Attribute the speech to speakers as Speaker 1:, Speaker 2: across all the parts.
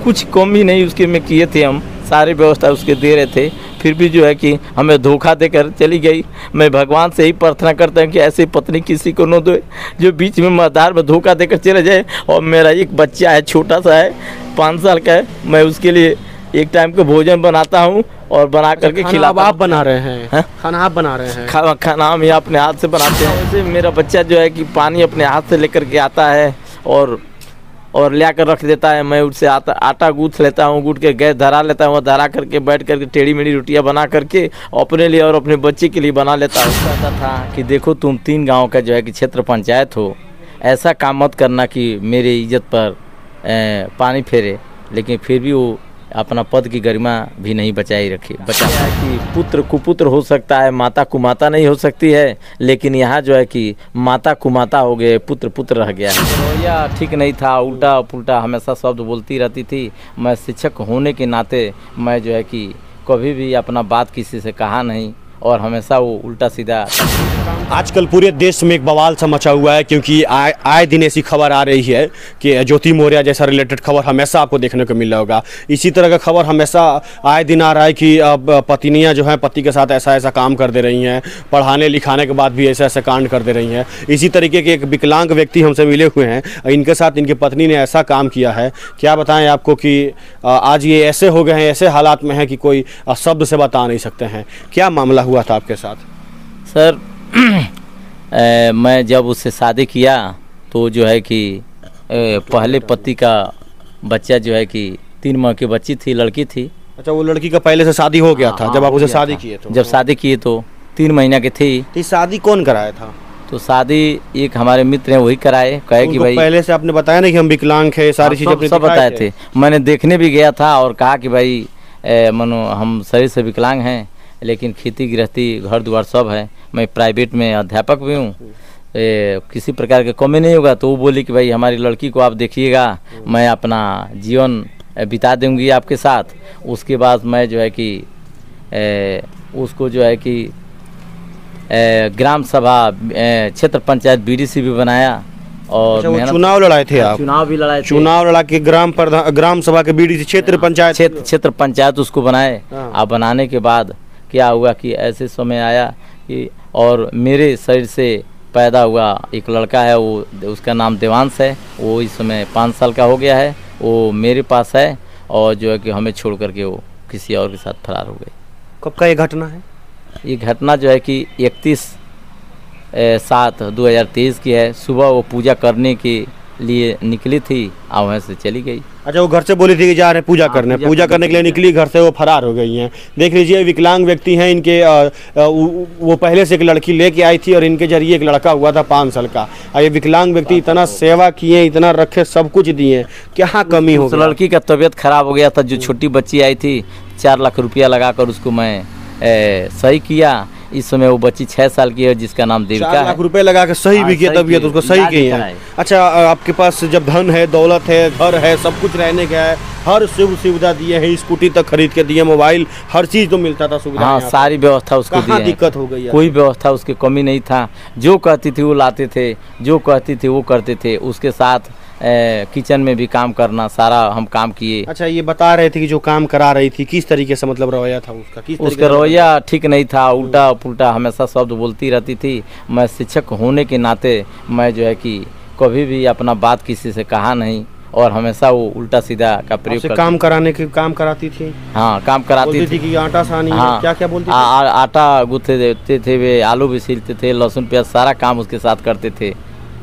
Speaker 1: कुछ कमी नहीं उसके में किए थे, हम सारी व्यवस्था उसके दे रहे थे, फिर भी जो है कि हमें धोखा देकर चली गई। मैं भगवान से ही प्रार्थना करता हूँ कि ऐसी पत्नी किसी को न दो जो बीच में मझधार में धोखा देकर चले जाए। और मेरा एक बच्चा है, छोटा सा है, 5 साल का है, मैं उसके लिए एक टाइम का भोजन बनाता हूँ और बना करके खिलाता।
Speaker 2: आप बना रहे हैं? खाना आप बना रहे हैं?
Speaker 1: खाना हम यहाँ अपने हाथ से बनाते हैं। वैसे मेरा बच्चा जो है कि पानी अपने हाथ से लेकर के आता है और ले आकर रख देता है। मैं उससे आटा गूँथ लेता हूँ, गूँथ के गैस धरा लेता हूँ, धरा करके बैठ करके टेढ़ी मेढ़ी रोटियाँ बना करके अपने लिए और अपने बच्चे के लिए बना लेता हूँ। कहता था कि देखो तुम 3 गांव का जो है कि क्षेत्र पंचायत हो, ऐसा काम मत करना कि मेरी इज्जत पर पानी फेरे, लेकिन फिर भी वो अपना पद की गरिमा भी नहीं बचाई रखी। बचा कि पुत्र कुपुत्र हो सकता है, माता कुमाता नहीं हो सकती है, लेकिन यहाँ जो है कि माता कुमाता हो गए, पुत्र पुत्र रह गया है। रवैया ठीक नहीं था, उल्टा पुल्टा हमेशा शब्द बोलती रहती थी। मैं शिक्षक होने के नाते मैं जो है कि कभी भी अपना बात किसी से कहा नहीं और हमेशा वो उल्टा सीधा।
Speaker 2: आजकल पूरे देश में एक बवाल सा मचा हुआ है, क्योंकि आए दिन ऐसी खबर आ रही है कि ज्योति मौर्य जैसा रिलेटेड खबर हमेशा आपको देखने को मिल रहा होगा। इसी तरह का खबर हमेशा आए दिन आ रहा है कि अब पत्नियां जो हैं पति के साथ ऐसा ऐसा काम कर दे रही हैं, पढ़ाने लिखाने के बाद भी ऐसा ऐसा कांड कर दे रही हैं। इसी तरीके के एक विकलांग व्यक्ति हमसे मिले हुए हैं, इनके साथ इनकी पत्नी ने ऐसा काम किया है। क्या बताएं आपको कि आज ये ऐसे हो गए हैं, ऐसे हालात में हैं कि कोई शब्द से बता नहीं सकते हैं। क्या मामला हुआ था आपके साथ?
Speaker 1: सर मैं जब उससे शादी किया तो जो है कि पहले पति का बच्चा जो है कि 3 माह की बच्ची थी, लड़की थी।
Speaker 2: अच्छा, वो लड़की का पहले से शादी हो गया था जब आप उसे शादी किए? तो
Speaker 1: जब शादी किए तो 3 महीना की थी।
Speaker 2: तो शादी कौन कराया था?
Speaker 1: तो शादी एक हमारे मित्र हैं वही कराए, कहे कि भाई
Speaker 2: पहले से आपने बताया नहीं कि हम विकलांग थे, सारी चीजें
Speaker 1: सब बताए थे। मैंने देखने भी गया था और कहा कि भाई मनो हम शरीर से विकलांग हैं, लेकिन खेती गृहस्थी घर द्वार सब है, मैं प्राइवेट में अध्यापक भी हूँ, किसी प्रकार के कमी नहीं होगा। तो वो बोली कि भाई हमारी लड़की को आप देखिएगा, मैं अपना जीवन बिता दूंगी आपके साथ। उसके बाद मैं जो है कि उसको जो है कि ग्राम सभा क्षेत्र पंचायत बीडीसी भी बनाया और
Speaker 2: चुनाव लड़ाए थे आप?
Speaker 1: चुनाव भी लड़ाए थे।
Speaker 2: चुनाव लड़ा के ग्राम सभा के बीडीसी क्षेत्र
Speaker 1: पंचायत उसको बनाए। अब बनाने के बाद क्या हुआ कि ऐसे समय आया कि और मेरे शरीर से पैदा हुआ एक लड़का है, वो उसका नाम देवांश है, वो इस समय 5 साल का हो गया है, वो मेरे पास है और जो है कि हमें छोड़ करके वो किसी और के साथ फरार हो गई।
Speaker 2: कब का ये घटना है? ये
Speaker 1: घटना जो है कि 31/7/2023 की है। सुबह वो पूजा करने के लिए निकली थी और वहाँ से चली गई।
Speaker 2: अच्छा, वो घर से बोली थी कि जा रहे पूजा करने के लिए निकली, घर से वो फरार हो गई हैं। देख लीजिए, विकलांग व्यक्ति हैं, इनके वो पहले से एक लड़की लेके आई थी और इनके जरिए एक लड़का हुआ था 5 साल का। ये विकलांग व्यक्ति इतना सेवा किए, इतना रखे, सब कुछ दिए, क्या कमी हो गई?
Speaker 1: लड़की का तबीयत खराब हो गया था, जो छोटी बच्ची आई थी, 4 लाख रुपया लगाकर उसको मैं सही किया। इस समय वो बच्ची 6 साल की है, जिसका नाम देविका है।
Speaker 2: 4 लाख रुपए लगा के सही भी किया, तबीयत उसको सही की है। अच्छा, आपके पास जब धन है, दौलत है, घर है, सब कुछ रहने का है, हर सुविधा दिए है, स्कूटी तक खरीद के दिए, मोबाइल, हर चीज तो मिलता था, सुविधा।
Speaker 1: हाँ, सारी व्यवस्था उसको दी है।
Speaker 2: दिक्कत हो गई?
Speaker 1: कोई व्यवस्था उसकी कमी नहीं था, जो कहती थी वो लाते थे, जो कहती थी वो करते थे। उसके साथ किचन में भी काम करना, सारा हम काम किए।
Speaker 2: अच्छा, ये बता रहे थे कि जो काम करा रही थी, किस तरीके से मतलब रवैया था उसका?
Speaker 1: उसका रवैया ठीक नहीं था, उल्टा पुल्टा हमेशा शब्द बोलती रहती थी। मैं शिक्षक होने के नाते मैं जो है कि कभी भी अपना बात किसी से कहा नहीं और हमेशा वो उल्टा सीधा का प्रयोग
Speaker 2: काम कराती थी।
Speaker 1: हाँ, काम कराती थी
Speaker 2: कि आटा सानी। हाँ, क्या बोलती थी?
Speaker 1: आटा गूँथे देते थे, वे आलू भी छीलते थे, लहसुन प्याज सारा काम उसके साथ करते थे,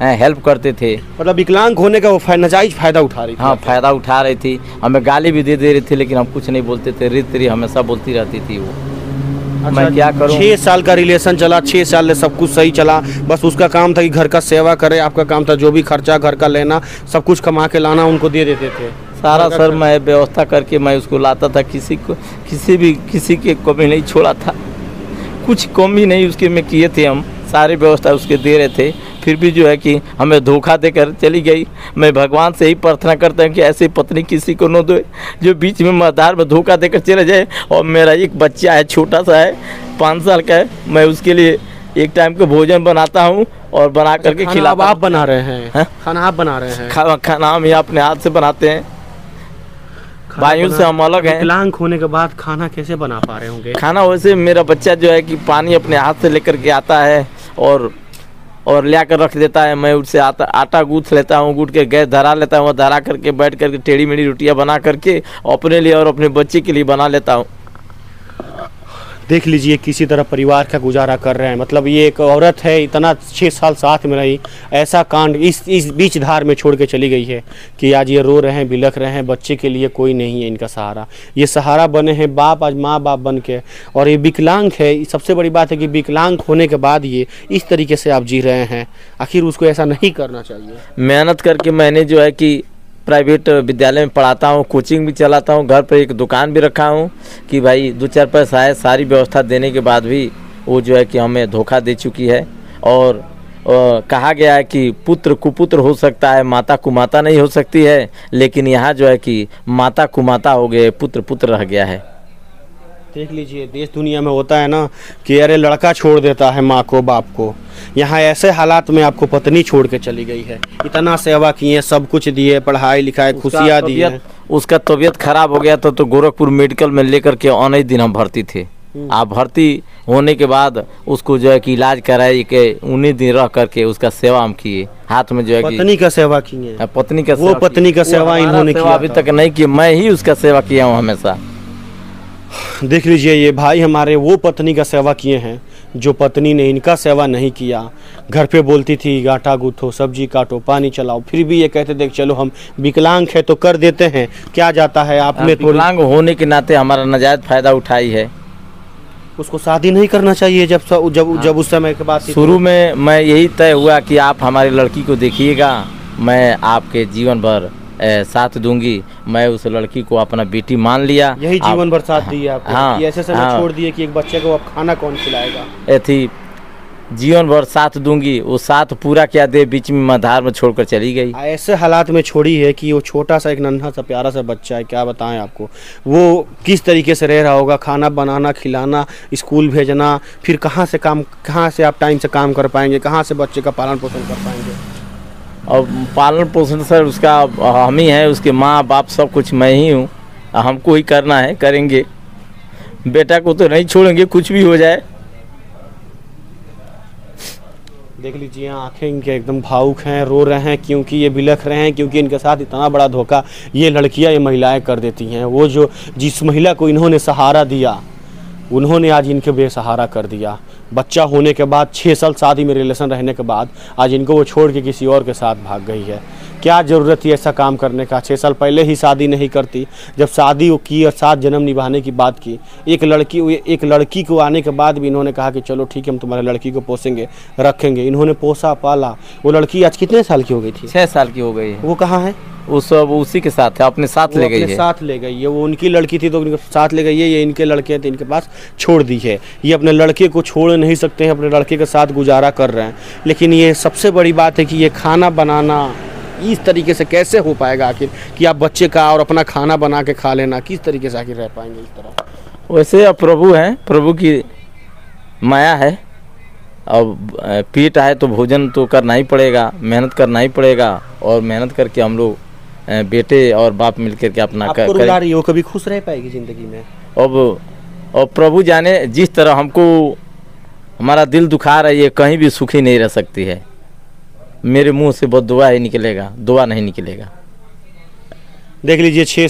Speaker 1: हेल्प करते थे। मतलब
Speaker 2: विकलांग होने का वो नाजायज फायदा उठा रही थी?
Speaker 1: हाँ, फायदा उठा रही थी, हमें गाली भी दे रही थी, लेकिन हम कुछ नहीं बोलते थे। रीति हमेशा बोलती रहती थी वो। अच्छा, मैं क्या करूं?
Speaker 2: 6 साल का रिलेशन चला, 6 साल में सब कुछ सही चला, बस उसका काम था कि घर का सेवा करे, आपका काम था जो भी खर्चा घर का लेना, सब कुछ कमा के लाना, उनको दे देते थे
Speaker 1: सारा। सर, मैं व्यवस्था करके मैं उसको लाता था, किसी के कमी नहीं छोड़ा था, कुछ कमी नहीं उसके में किए थे, हम सारी व्यवस्था उसके दे रहे थे, फिर भी जो है कि हमें धोखा देकर चली गई। मैं भगवान से ही प्रार्थना करता हूँ कि ऐसी पत्नी किसी को न दो जो बीच में मझधार में धोखा देकर चले जाए। और मेरा एक बच्चा है, छोटा सा है, 5 साल का है, मैं उसके लिए एक टाइम का भोजन बनाता हूँ और बना करके खिलाता।
Speaker 2: आप बना रहे हैं? खाना आप बना रहे हैं?
Speaker 1: खाना हम यहाँ अपने हाथ से बनाते हैं। भाइयों से हम अलग हैं।
Speaker 2: विकलांग होने के बाद खाना कैसे बना पा रहे होंगे?
Speaker 1: खाना वैसे मेरा बच्चा जो है कि पानी अपने हाथ से लेकर के आता है और ले आकर रख देता है। मैं उससे आटा गूँथ लेता हूँ, गूँथ के गैस धरा लेता हूँ, धरा करके बैठ करके टेढ़ी मेढ़ी रोटियाँ बना करके अपने लिए और अपने बच्चे के लिए बना लेता हूँ।
Speaker 2: देख लीजिए किसी तरह परिवार का गुजारा कर रहे हैं। मतलब ये एक औरत है, इतना 6 साल साथ में रही, ऐसा कांड इस बीच धार में छोड़ के चली गई है कि आज ये रो रहे हैं, बिलख रहे हैं। बच्चे के लिए कोई नहीं है इनका सहारा। ये सहारा बने हैं बाप, आज माँ बाप बन के, और ये विकलांग है। सबसे बड़ी बात है कि विकलांग होने के बाद ये इस तरीके से आप जी रहे हैं। आखिर उसको ऐसा नहीं करना चाहिए।
Speaker 1: मेहनत करके मैंने जो है कि प्राइवेट विद्यालय में पढ़ाता हूँ, कोचिंग भी चलाता हूँ, घर पर एक दुकान भी रखा हूँ कि भाई 2-4 पैसा है। सारी व्यवस्था देने के बाद भी वो जो है कि हमें धोखा दे चुकी है। और कहा गया है कि पुत्र कुपुत्र हो सकता है, माता कुमाता नहीं हो सकती है, लेकिन यहाँ जो है कि माता कुमाता हो गए, पुत्र पुत्र रह गया है।
Speaker 2: देख लीजिए देश दुनिया में होता है ना कि अरे लड़का छोड़ देता है माँ को बाप को। यहाँ ऐसे हालात में आपको पत्नी छोड़ के चली गई है। इतना सेवा किए, सब कुछ दिए, पढ़ाई लिखाई खुशियाँ दी है।
Speaker 1: उसका तबीयत खराब हो गया तो गोरखपुर मेडिकल में लेकर के आने दिन हम भर्ती थे। आप भर्ती होने के बाद उसको जो है कि इलाज कराए के 19 दिन रह करके उसका सेवा हम किए। हाथ में जो है
Speaker 2: पत्नी का सेवा किए,
Speaker 1: पत्नी का
Speaker 2: वो पत्नी का सेवा इन्होंने किया
Speaker 1: अभी तक नहीं किया, मैं ही उसका सेवा किया हूँ हमेशा।
Speaker 2: देख लीजिए ये भाई हमारे वो पत्नी का सेवा किए हैं जो पत्नी ने इनका सेवा नहीं किया। घर पे बोलती थी आटा गूँथो, सब्जी काटो, पानी चलाओ, फिर भी ये कहते देख चलो हम विकलांग है तो कर देते हैं, क्या जाता है। आपने
Speaker 1: विकलांग होने के नाते हमारा नाजायज फायदा उठाई है।
Speaker 2: उसको शादी नहीं करना चाहिए जब उस समय के बाद।
Speaker 1: शुरू में मैं यही तय हुआ कि आप हमारी लड़की को देखिएगा, मैं आपके जीवन भर साथ दूंगी। मैं उस लड़की को अपना बेटी मान लिया।
Speaker 2: यही जीवन भर साथ दिया आपको।
Speaker 1: हाँ,
Speaker 2: ऐसे समय छोड़ दिए कि एक बच्चे को अब खाना कौन खिलाएगा।
Speaker 1: ऐसी जीवन भर साथ दूंगी, वो साथ पूरा क्या दे, बीच में मधार में छोड़कर चली गई।
Speaker 2: ऐसे हालात में छोड़ी है कि वो छोटा सा एक नन्हा सा प्यारा सा बच्चा है, क्या बताएं आपको वो किस तरीके से रह रहा होगा। खाना बनाना, खिलाना, स्कूल भेजना, फिर कहाँ से आप टाइम से काम कर पाएंगे, कहाँ से बच्चे का पालन पोषण कर पाएंगे।
Speaker 1: और पालन पोषण सर उसका हम ही है, उसके माँ बाप सब कुछ मैं ही हूँ। हमको ही करना है, करेंगे। बेटा को तो नहीं छोड़ेंगे, कुछ भी हो जाए।
Speaker 2: देख लीजिए आंखें इनके एकदम भावुक हैं, रो रहे हैं क्योंकि ये बिलख रहे हैं, क्योंकि इनके साथ इतना बड़ा धोखा ये लड़कियां, ये महिलाएं कर देती हैं। वो जो जिस महिला को इन्होंने सहारा दिया, उन्होंने आज इनके बेसहारा कर दिया। बच्चा होने के बाद 6 साल शादी में रिलेशन रहने के बाद आज इनको वो छोड़ के किसी और के साथ भाग गई है। क्या ज़रूरत थी ऐसा काम करने का? 6 साल पहले ही शादी नहीं करती। जब शादी वो की और 7 जन्म निभाने की बात की, एक लड़की को आने के बाद भी इन्होंने कहा कि चलो ठीक है हम तुम्हारे लड़की को पोसेंगे, रखेंगे। इन्होंने पोसा पाला। वो लड़की आज कितने साल की हो गई थी?
Speaker 1: 6 साल की हो गई है।
Speaker 2: वो कहाँ है?
Speaker 1: उसी के साथ है, अपने साथ ले गई है।
Speaker 2: साथ ले गई है। वो उनकी लड़की थी तो उनके साथ ले गई है। ये इनके लड़के थे, इनके पास छोड़ दी है। ये अपने लड़के को छोड़ नहीं सकते हैं, अपने लड़के के साथ गुजारा कर रहे हैं। लेकिन ये सबसे बड़ी बात है कि ये खाना बनाना इस तरीके से कैसे हो पाएगा आखिर, कि आप बच्चे का और अपना खाना बना के खा लेना, किस तरीके से आखिर रह पाएंगे इस तरह?
Speaker 1: वैसे अब प्रभु हैं, प्रभु की माया है। अब पेट आए तो भोजन तो करना ही पड़ेगा, मेहनत करना ही पड़ेगा। और मेहनत करके हम लोग बेटे और बाप मिलकर के अपना
Speaker 2: रुला रही हो, कभी खुश रह पाएगी जिंदगी में?
Speaker 1: अब प्रभु जाने, जिस तरह हमको हमारा दिल दुखा रहा है, ये कहीं भी सुखी नहीं रह सकती है। मेरे मुंह से बहुत दुआ ही निकलेगा, दुआ नहीं निकलेगा।
Speaker 2: देख लीजिए 6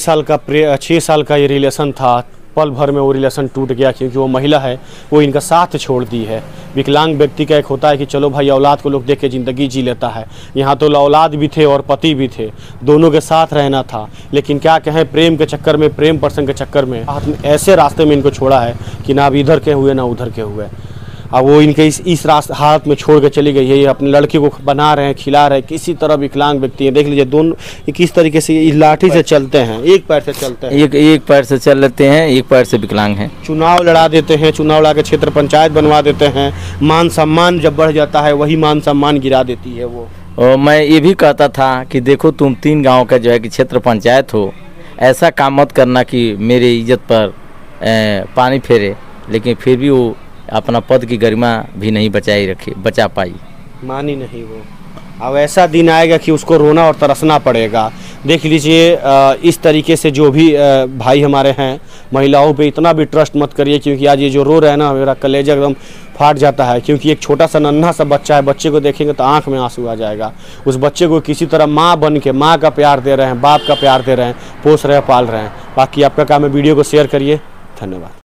Speaker 2: साल का ये रिलेशन था। पल भर में वो रिलेशन टूट गया क्योंकि वो महिला है, वो इनका साथ छोड़ दी है। विकलांग व्यक्ति का एक होता है कि चलो भाई औलाद को लोग देख के ज़िंदगी जी लेता है। यहाँ तो औलाद भी थे और पति भी थे, दोनों के साथ रहना था। लेकिन क्या कहें, प्रेम के चक्कर में, प्रेम प्रसंग के चक्कर में ऐसे रास्ते में इनको छोड़ा है कि ना अब इधर के हुए ना उधर के हुए। अब वो इनके इस हाथ में छोड़ के चली गई है। ये अपने लड़के को बना रहे हैं, खिला रहे हैं। किसी तरह विकलांग व्यक्ति है। देख लीजिए दोनों किस तरीके से इस लाठी से चलते हैं, एक पैर से चलते हैं,
Speaker 1: एक पैर से चल लेते हैं, एक पैर से विकलांग हैं।
Speaker 2: चुनाव लड़ा देते हैं, चुनाव लड़ा के क्षेत्र पंचायत बनवा देते हैं। मान सम्मान जब बढ़ जाता है, वही मान सम्मान गिरा देती है वो।
Speaker 1: और मैं ये भी कहता था कि देखो तुम 3 गाँव का जो है कि क्षेत्र पंचायत हो, ऐसा काम मत करना कि मेरी इज्जत पर पानी फेरे। लेकिन फिर भी वो अपना पद की गरिमा भी नहीं बचा पाई।
Speaker 2: मानी नहीं वो। अब ऐसा दिन आएगा कि उसको रोना और तरसना पड़ेगा। देख लीजिए, इस तरीके से जो भी भाई हमारे हैं, महिलाओं पे इतना भी ट्रस्ट मत करिए, क्योंकि आज ये जो रो रहे हैं ना, मेरा कलेजा एकदम फाट जाता है। क्योंकि एक छोटा सा नन्हा सा बच्चा है, बच्चे को देखेंगे तो आंख में आंसू आ जाएगा। उस बच्चे को किसी तरह माँ बन के, माँ का प्यार दे रहे हैं, बाप का प्यार दे रहे हैं, पोस रहे हैं, पाल रहे हैं। बाकी आपका काम है वीडियो को शेयर करिए। धन्यवाद।